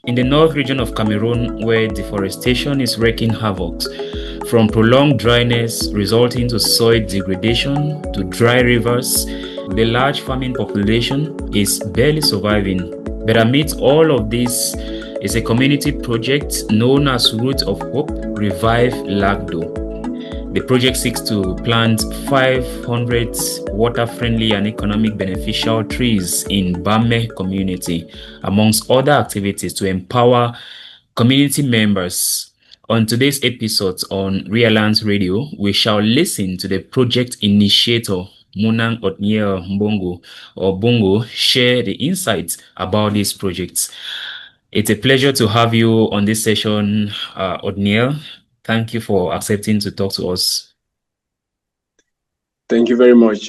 In the north region of Cameroon, where deforestation is wreaking havoc, from prolonged dryness resulting to soil degradation to dry rivers, the large farming population is barely surviving. But amidst all of this is a community project known as Root of Hope Revive Lagdo. The project seeks to plant 500 water-friendly and economic beneficial trees in Bame community, amongst other activities to empower community members. On today's episode on Realance Radio, we shall listen to the project initiator, Munang Othniel Bungo, share the insights about this project. It's a pleasure to have you on this session, Othniel. Thank you for accepting to talk to us. Thank you very much,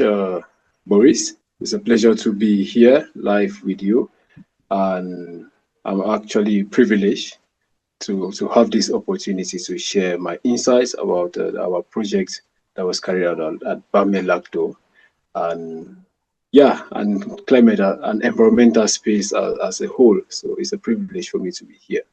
Boris. It's a pleasure to be here live with you. And I'm actually privileged to have this opportunity to share my insights about our project that was carried out at Bame Lagdo. And yeah, and climate and environmental space as a whole. So it's a privilege for me to be here.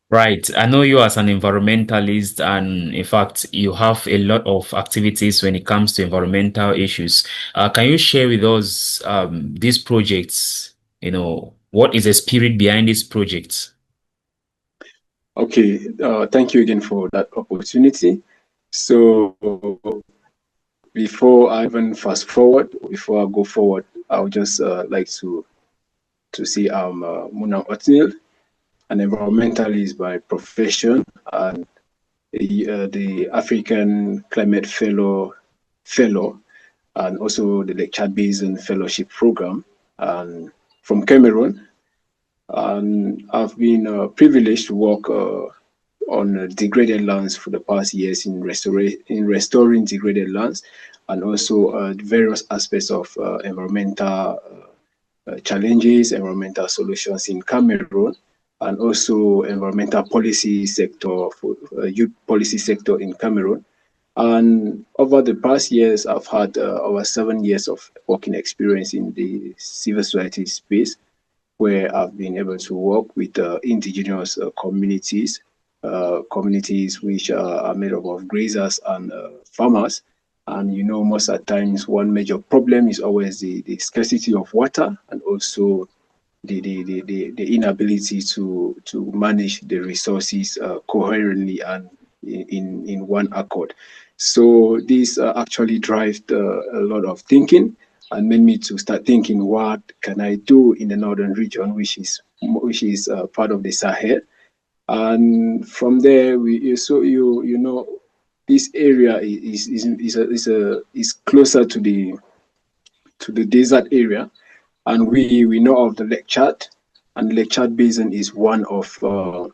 Right. I know you as an environmentalist, and in fact, you have a lot of activities when it comes to environmental issues. Can you share with us these projects? What is the spirit behind these projects? Okay. Thank you again for that opportunity. So before I even fast forward, before I go forward, I would just like to say I'm Munang Othniel, an environmentalist by profession, and the African Climate Fellow, and also the Lake Chad Basin Fellowship Program, and from Cameroon. And I've been privileged to work on degraded lands for the past years in restoring degraded lands, and also various aspects of environmental challenges, environmental solutions in Cameroon, and also environmental policy sector for youth policy sector in Cameroon. And over the past years, I've had over 7 years of working experience in the civil society space, where I've been able to work with indigenous communities which are made up of grazers and farmers. And most of the times, one major problem is always the scarcity of water, and also the inability to manage the resources coherently and in one accord. So this actually drives a lot of thinking and made me to start thinking, what can I do in the northern region, which is part of the Sahel. And from there, this area is closer to the desert area. And we know of the Lake Chad, and Lake Chad Basin is one of the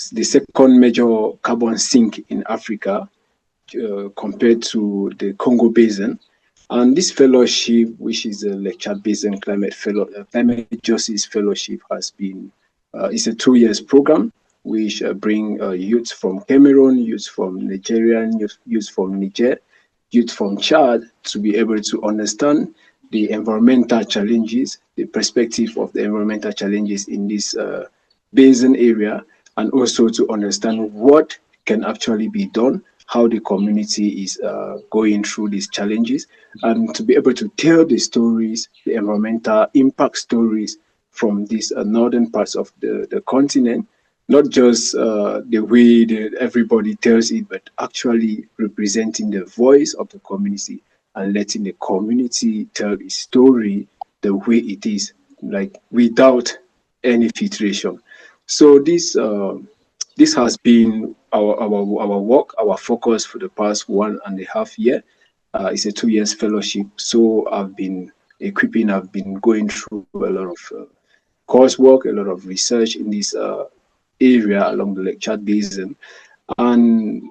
second major carbon sink in Africa, compared to the Congo Basin. And this fellowship, which is the Lake Chad Basin Climate Justice Fellowship, is a 2 years program which bring youth from Cameroon, youth from Nigeria, youth from Niger, youth from Chad to be able to understand the environmental challenges, the perspective of the environmental challenges in this basin area, and also to understand what can actually be done, how the community is going through these challenges, and to be able to tell the stories, the environmental impact stories from these northern parts of the continent, not just the way that everybody tells it, but actually representing the voice of the community and letting the community tell its story the way it is, like without any filtration. So this has been our work, our focus for the past 1.5 years. It's a 2 years fellowship. So I've been going through a lot of coursework, a lot of research in this area along the Lake Chad Basin. And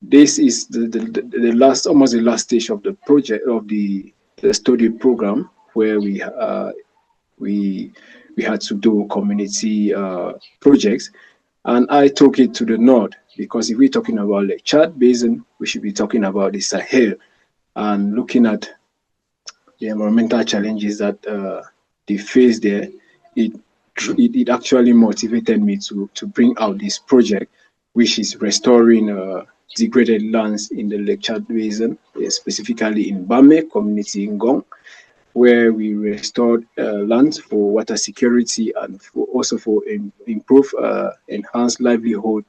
this is almost the last stage of the project, of the study program, where we had to do community projects. And I took it to the north, because if we're talking about Lake Chad Basin, we should be talking about the Sahel and looking at the environmental challenges that they face there. it actually motivated me to bring out this project, which is restoring degraded lands in the Lake Chad Basin, specifically in Bame community in Gong, where we restored lands for water security and also for improve enhanced livelihood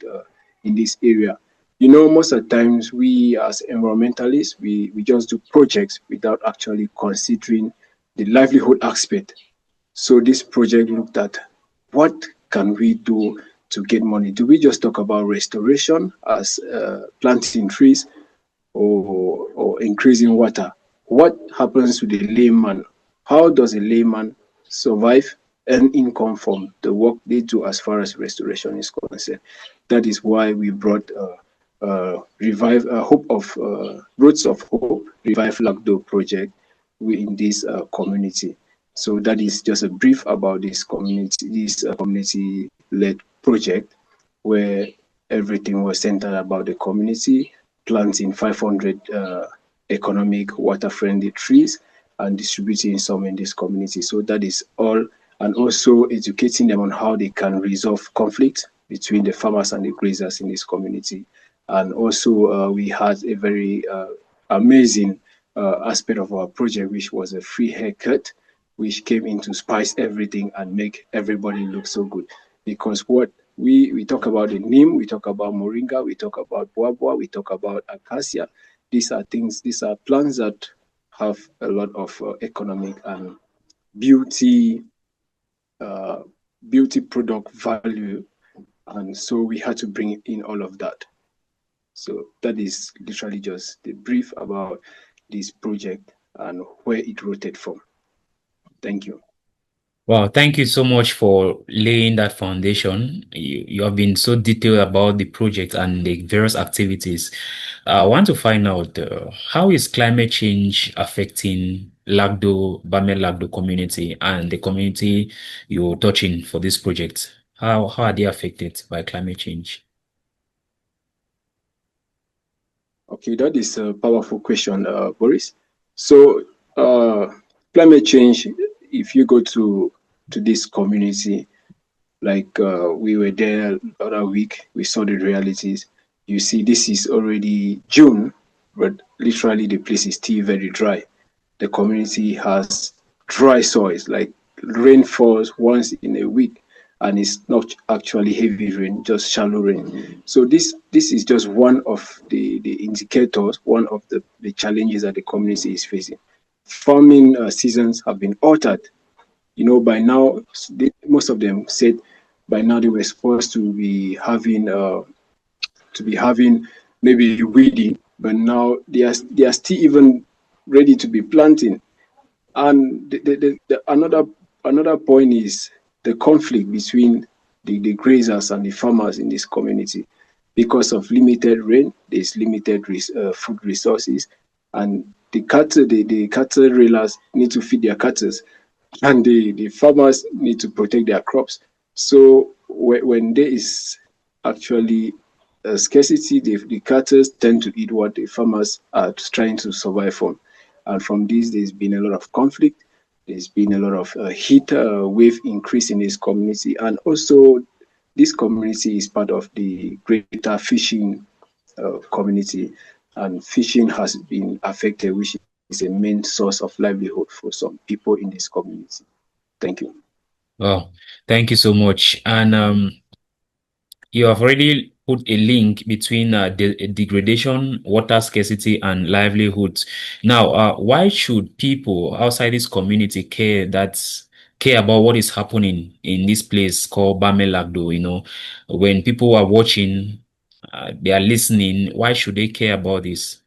in this area. You know, most of the times we as environmentalists, we just do projects without actually considering the livelihood aspect. So this project looked at what can we do to get money. Do we just talk about restoration as planting trees or increasing water? What happens to the layman? How does a layman survive and income from the work they do as far as restoration is concerned? That is why we brought Roots of Hope, Revive Lagdo project in this community. So that is just a brief about this community-led project where everything was centered about the community, planting 500 economic water-friendly trees and distributing some in this community. So that is all, and also educating them on how they can resolve conflict between the farmers and the grazers in this community. And also we had a very amazing aspect of our project, which was a free haircut, which came in to spice everything and make everybody look so good. Because what we talk about the neem, we talk about moringa, we talk about boabua, we talk about acacia. These are plants that have a lot of economic and beauty product value. And so we had to bring in all of that. So that is literally just the brief about this project and where it rooted from. Thank you. Wow, thank you so much for laying that foundation. You have been so detailed about the project and the various activities. I want to find out how is climate change affecting Bame Lagdo community and the community you're touching for this project? How are they affected by climate change? Okay, that is a powerful question, Boris. So climate change, if you go to this community, like we were there the other week, we saw the realities. You see, this is already June, but literally the place is still very dry. The community has dry soils, like rain falls once in a week, and it's not actually heavy rain, just shallow rain. So this is just one of the indicators, one of the challenges that the community is facing. Farming seasons have been altered. You know, by now, most of them said by now they were supposed to be having maybe weeding, but now they are still even ready to be planting. And another point is the conflict between the grazers and the farmers in this community. Because of limited rain, there's limited food resources, and the cattle railers need to feed their cattle, and the farmers need to protect their crops. So when there is actually a scarcity, the cattle tend to eat what the farmers are trying to survive from. And from this, there's been a lot of conflict. There's been a lot of heat wave increase in this community. And also, this community is part of the greater fishing community. And fishing has been affected, which is a main source of livelihood for some people in this community. Thank you. Wow, thank you so much. And you have already put a link between degradation, water scarcity, and livelihoods. Now, why should people outside this community care about what is happening in this place called Bame Lagdo? You know, when people are watching, they are listening. Why should they care about this?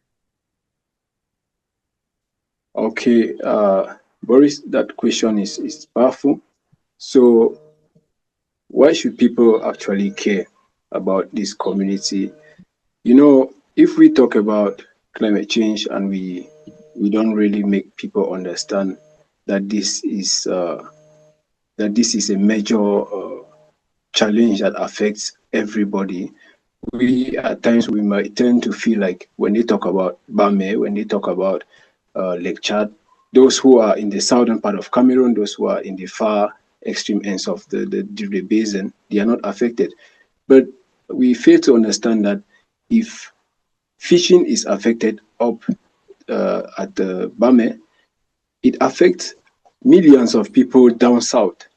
Okay, Boris, that question is powerful. So why should people actually care about this community? You know, if we talk about climate change and we don't really make people understand that this is a major challenge that affects everybody, we at times we might tend to feel like when they talk about Bame, when they talk about Lake Chad, those who are in the southern part of Cameroon, those who are in the far extreme ends of the basin, they are not affected. But we fail to understand that if fishing is affected up at the Bame, it affects millions of people down south.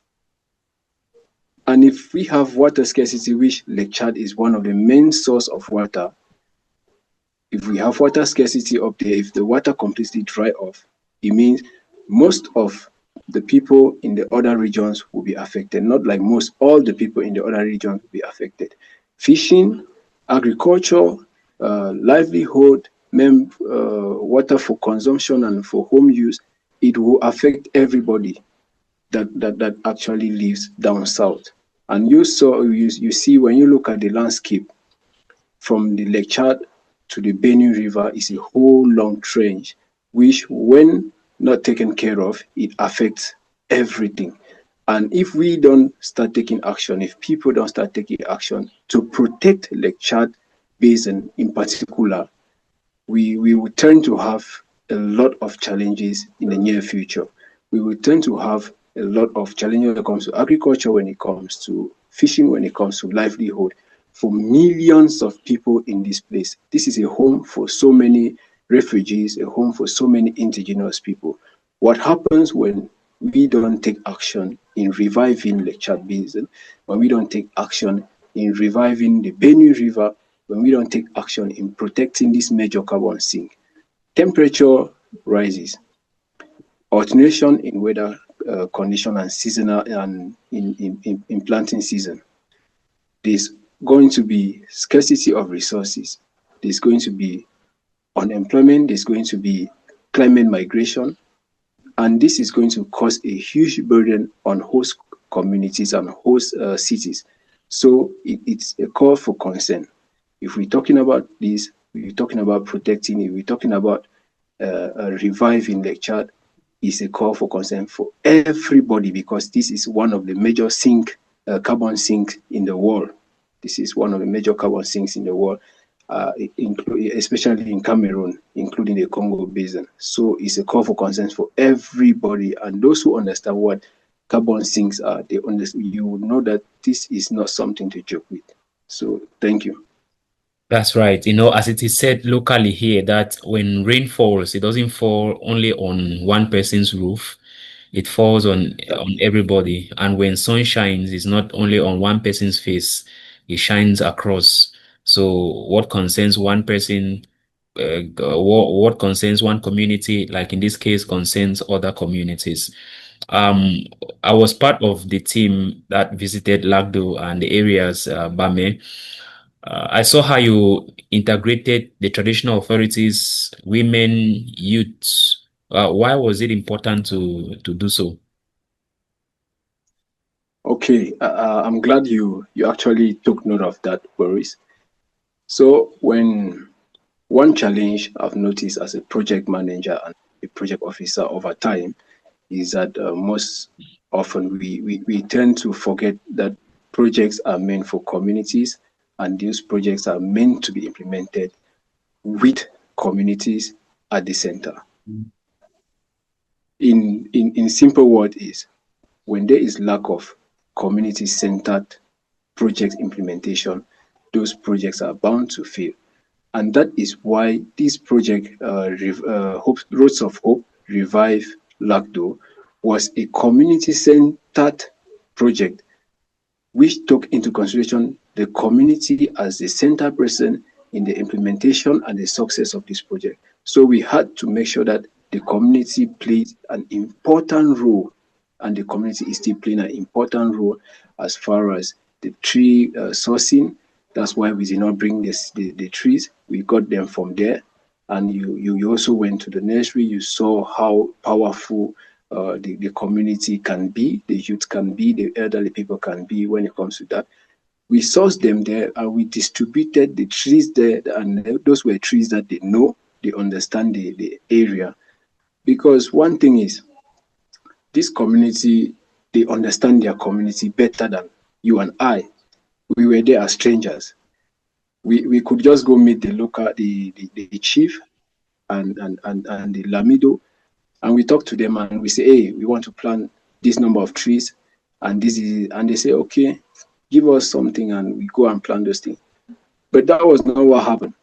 And if we have water scarcity, which Lake Chad is one of the main source of water, if we have water scarcity up there, if the water completely dry off, it means most of the people in the other regions will be affected. Not like most, all the people in the other regions will be affected. Fishing, agriculture, livelihood, water for consumption and for home use, it will affect everybody that actually lives down south. And you see when you look at the landscape from the Lake Chad to the Bame River is a whole long trench, which when not taken care of, it affects everything. And if we don't start taking action, if people don't start taking action to protect Lake Chad Basin in particular, we will tend to have a lot of challenges in the near future. We will tend to have a lot of challenges when it comes to agriculture, when it comes to fishing, when it comes to livelihood for millions of people in this place. This is a home for so many refugees, a home for so many indigenous people. What happens when we don't take action in reviving Lake Chad Basin, when we don't take action in reviving the Bame River, when we don't take action in protecting this major carbon sink? Temperature rises, alternation in weather condition and seasonal and in planting season. There's going to be scarcity of resources. There's going to be unemployment. There's going to be climate migration. And this is going to cause a huge burden on host communities and host cities. So it's a call for concern. If we're talking about this, we're talking about protecting it, we're talking about reviving Lake Chad, is a call for concern for everybody, because this is one of the major carbon sinks in the world. This is one of the major carbon sinks in the world, especially in Cameroon, including the Congo Basin. So it's a call for concern for everybody. And those who understand what carbon sinks are, you will know that this is not something to joke with. So thank you. That's right. As it is said locally here, that when rain falls, it doesn't fall only on one person's roof. It falls on everybody. And when sun shines, it's not only on one person's face, it shines across. So what concerns one person, what concerns one community, like in this case, concerns other communities. Um, I was part of the team that visited Lagdo and the areas, Bame. I saw how you integrated the traditional authorities, women, youths. Why was it important to do so? Okay, I'm glad you actually took note of that, Boris. So when one challenge I've noticed as a project manager and a project officer over time is that most often we tend to forget that projects are meant for communities, and these projects are meant to be implemented with communities at the center. In simple words is, when there is lack of community-centered project implementation, those projects are bound to fail. And that is why this project, Roads of Hope, Revive Lagdo, was a community-centered project which took into consideration the community as the center person in the implementation and the success of this project. So we had to make sure that the community played an important role, and the community is still playing an important role as far as the tree sourcing. That's why we did not bring the trees. We got them from there. And you also went to the nursery. You saw how powerful the community can be, the youth can be, the elderly people can be when it comes to that. We sourced them there and we distributed the trees there, and those were trees that they know, they understand the area. Because one thing is, this community, they understand their community better than you and I. We were there as strangers. We could just go meet the local, the chief and the Lamido, and we talk to them and we say, hey, we want to plant this number of trees. And they say, okay, give us something and we go and plant those things. But that was not what happened.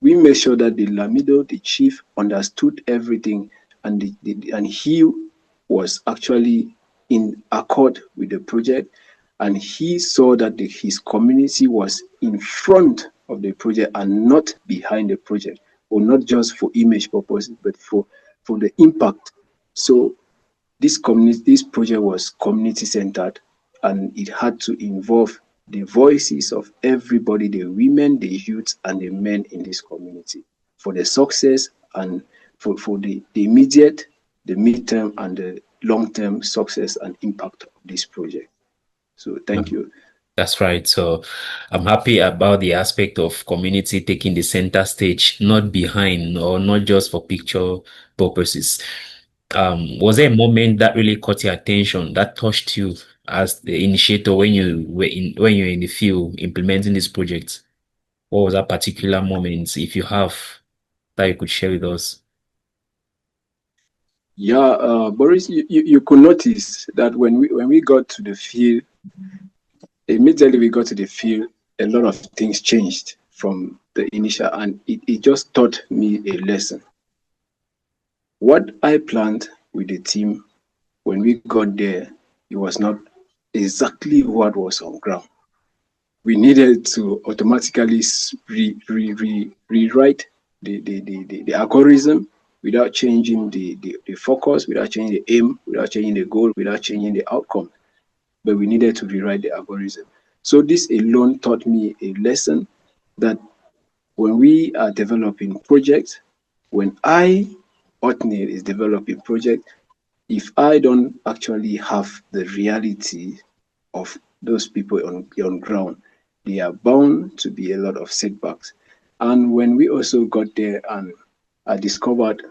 We made sure that the Lamido, the chief, understood everything, and and he was actually in accord with the project, and he saw that his community was in front of the project and not behind the project, or not just for image purposes, but for the impact. So this project was community centered, and it had to involve the voices of everybody, the women, the youth, and the men in this community, for the success and for the immediate, the midterm, and the long-term success and impact of this project. So thank you. That's right. So I'm happy about the aspect of community taking the center stage, not behind or not just for picture purposes. Was there a moment that really caught your attention, that touched you as the initiator when when you're in the field implementing this project? What was that particular moment, if you have, that you could share with us? Yeah, Boris, you could notice that when we got to the field, immediately we got to the field, a lot of things changed from the initial, and it just taught me a lesson. What I planned with the team when we got there, it was not exactly what was on ground. We needed to automatically rewrite the algorithm without changing the focus, without changing the aim, without changing the goal, without changing the outcome. But we needed to rewrite the algorithm. So this alone taught me a lesson that when we are developing projects, when Othniel, is developing project, if I don't actually have the reality of those people on ground, there are bound to be a lot of setbacks. And when we also got there, and I discovered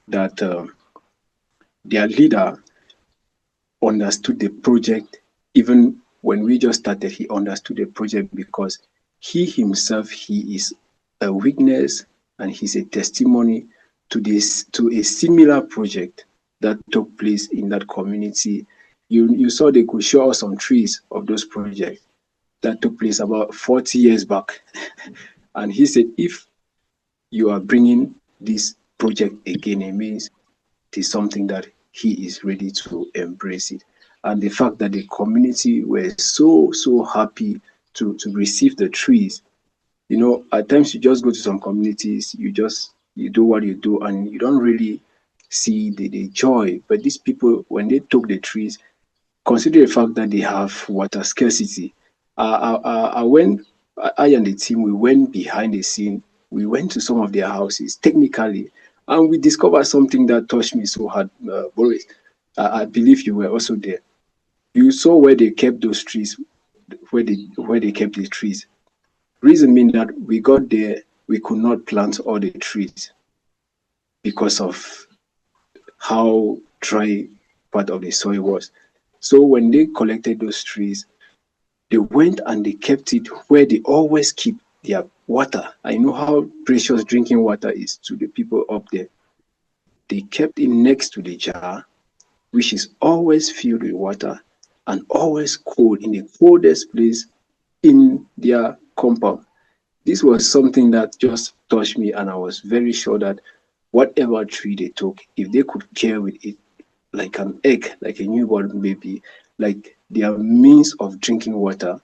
that their leader understood the project. Even when we just started, he understood the project because he himself, he is a witness and he's a testimony to a similar project that took place in that community. You saw they could show us some trees of those projects that took place about 40 years back. And he said, if you are bringing this project again, it means it is something that he is ready to embrace it. And the fact that the community were so happy to receive the trees. At times you just go to some communities, you do what you do, and you don't really see the joy. But these people, when they took the trees, consider the fact that they have water scarcity. I and the team, we went behind the scene. We went to some of their houses technically, and we discovered something that touched me so hard, Boris. I believe you were also there. You saw where they kept those trees, where they kept the trees. Reason being that we got there, we could not plant all the trees because of how dry part of the soil was. So when they collected those trees, they went and they kept it where they always keep their water. I know how precious drinking water is to the people up there. They kept it next to the jar, which is always filled with water and always cold, in the coldest place in their compound. This was something that just touched me, and I was very sure that whatever tree they took, if they could care with it like an egg, like a newborn baby, like their means of drinking water,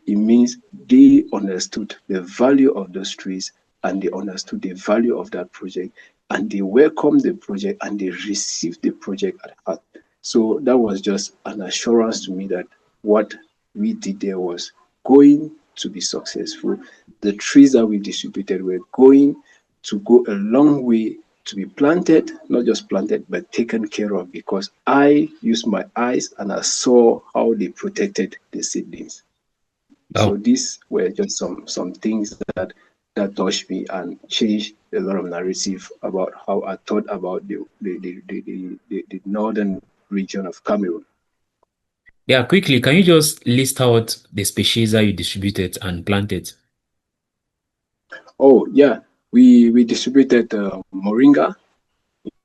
it means they understood the value of those trees, and they understood the value of that project, and they welcomed the project, and they received the project at heart. So that was just an assurance to me that what we did there was going to be successful. The trees that we distributed were going to go a long way to be planted, not just planted, but taken care of, because I used my eyes and I saw how they protected the seedlings. So Oh, these were just some things that touched me and changed a lot of narrative about how I thought about the northern region of Cameroon. yeah, quickly, can you just list out the species that you distributed and planted? Oh yeah, we distributed moringa.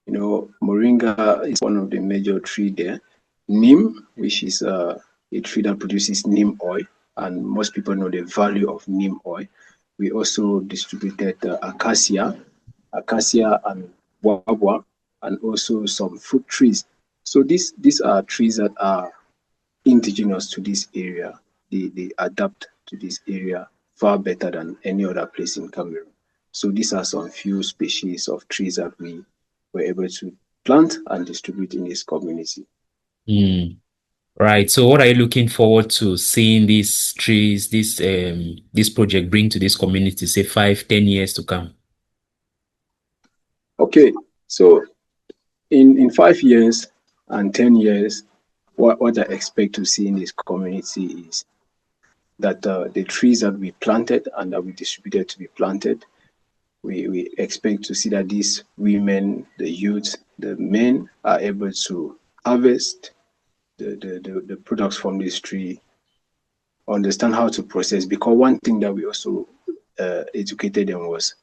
Moringa is one of the major tree there. neem, which is a tree that produces neem oil, and most people know the value of neem oil. We also distributed acacia and guava, and also some fruit trees. So these are trees that are indigenous to this area. They adapt to this area far better than any other place in Cameroon. So these are some few species of trees that we were able to plant and distribute in this community. Mm. Right. So what are you looking forward to seeing these trees, this project bring to this community, say 5, 10 years to come? Okay, so in 5 years and 10 years, what I expect to see in this community is that the trees that we planted and that we distributed to be planted, we expect to see that these women, the youth, the men are able to harvest the products from this tree, understand how to process. Because one thing that we also educated them was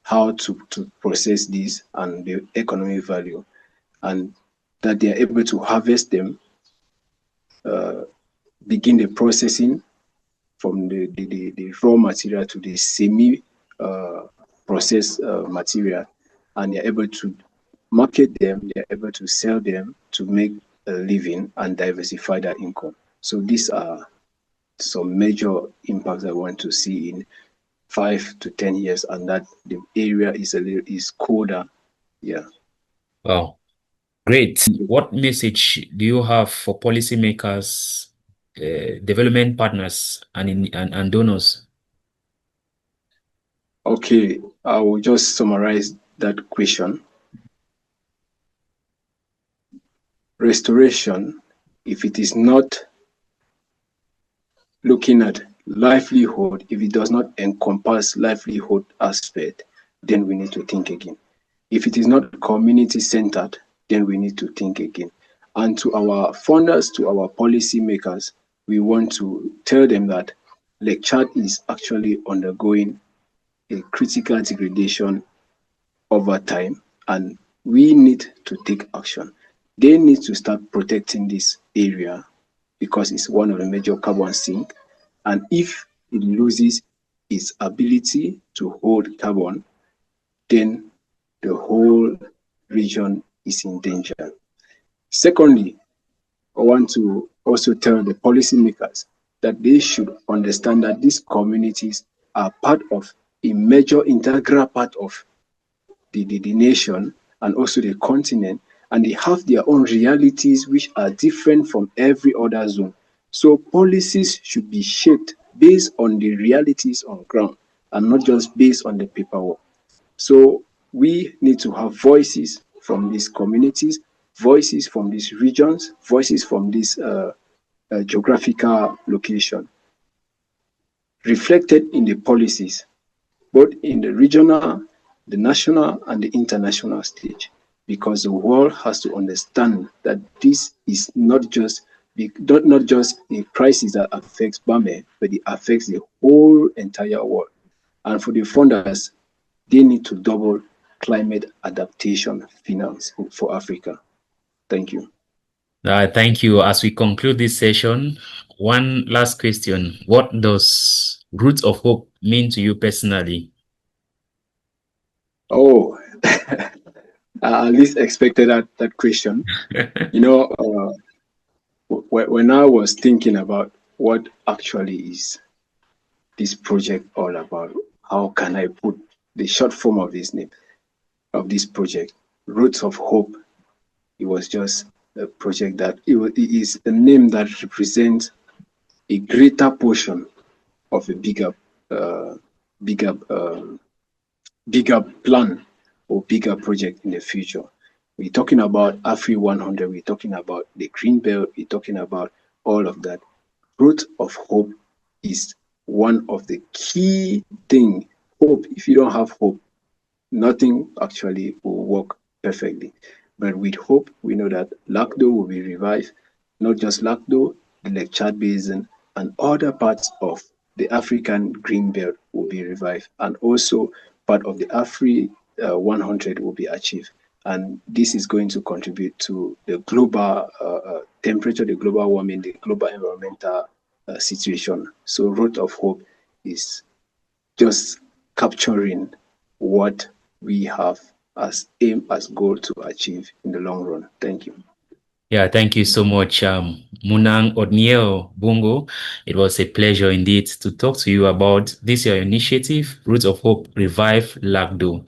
how to process this and the economic value, and that they are able to harvest them, begin the processing from the raw material to the semi processed material, and they're able to market them, they're able to sell them to make a living and diversify their income. So these are some major impacts I want to see in 5 to 10 years, and that the area is colder. Yeah. Wow. Great. What message do you have for policymakers, development partners, and donors? Okay, I will just summarize that question. Restoration, if it is not looking at livelihood, if it does not encompass livelihood aspect, then we need to think again. If it is not community centered, then we need to think again. And to our funders, to our policy makers, we want to tell them that Lake Chad is actually undergoing a critical degradation over time, and we need to take action. They need to start protecting this area because it's one of the major carbon sink. And if it loses its ability to hold carbon, then the whole region is in danger. Secondly, I want to also tell the policymakers that they should understand that these communities are part of a major integral part of the nation and also the continent, and they have their own realities which are different from every other zone. So policies should be shaped based on the realities on ground and not just based on the paperwork. So we need to have voices from these communities, voices from these regions, voices from this geographical location, reflected in the policies, both in the regional, the national, and the international stage, because the world has to understand that this is not just a crisis that affects Bame, but it affects the whole entire world. And for the funders, they need to double climate adaptation finance for Africa. Thank you. Thank you. As we conclude this session, one last question. What does Roots of Hope mean to you personally? Oh, I at least expected that question. You know, when I was thinking about what actually is this project all about, how can I put the short form of this name, of this project, Roots of Hope? It was just a project that it is a name that represents a greater portion of a bigger, bigger plan or bigger project in the future. We're talking about Afri 100. We're talking about the Green Belt. We're talking about all of that. Root of hope is one of the key thing. Hope. If you don't have hope, nothing actually will work perfectly. But with hope, we know that Lagdo will be revived. Not just Lagdo, the Lake Chad Basin and other parts of the African Green Belt will be revived. And also part of the Afri 100 will be achieved. And this is going to contribute to the global temperature, the global warming, the global environmental situation. So Road of Hope is just capturing what we have as aim, as goal to achieve in the long run. Thank you. Yeah, thank you so much, Munang Othniel Bungo. It was a pleasure indeed to talk to you about this your initiative, Roots of Hope Revive Lagdo.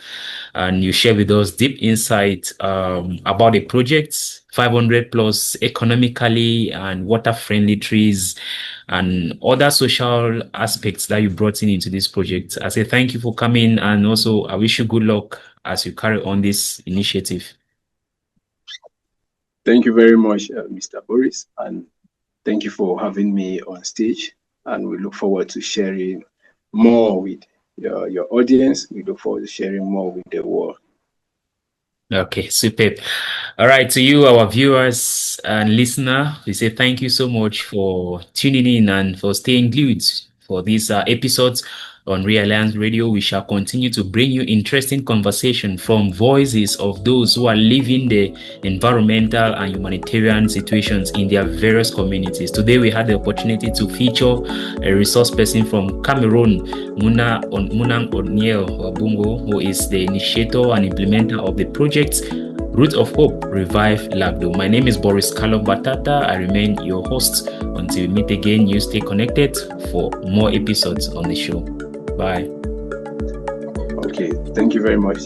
And you share with us deep insight about the project, 500 plus economically and water-friendly trees and other social aspects that you brought into this project. I say thank you for coming, and also I wish you good luck as you carry on this initiative. Thank you very much, Mr. Boris, and thank you for having me on stage. And we look forward to sharing more with your audience. We look forward to sharing more with the world. Okay, superb. All right, to you, our viewers and listener, we say thank you so much for tuning in and for staying glued for these episodes on Real Alliance Radio. We shall continue to bring you interesting conversation from voices of those who are living the environmental and humanitarian situations in their various communities. Today, we had the opportunity to feature a resource person from Cameroon, Munang Othniel Bungo, who is the initiator and implementer of the project Root of Hope Revive Lagdo. My name is Boris Carlo Batata. I remain your host. Until we meet again, you stay connected for more episodes on the show. Bye. Okay, thank you very much.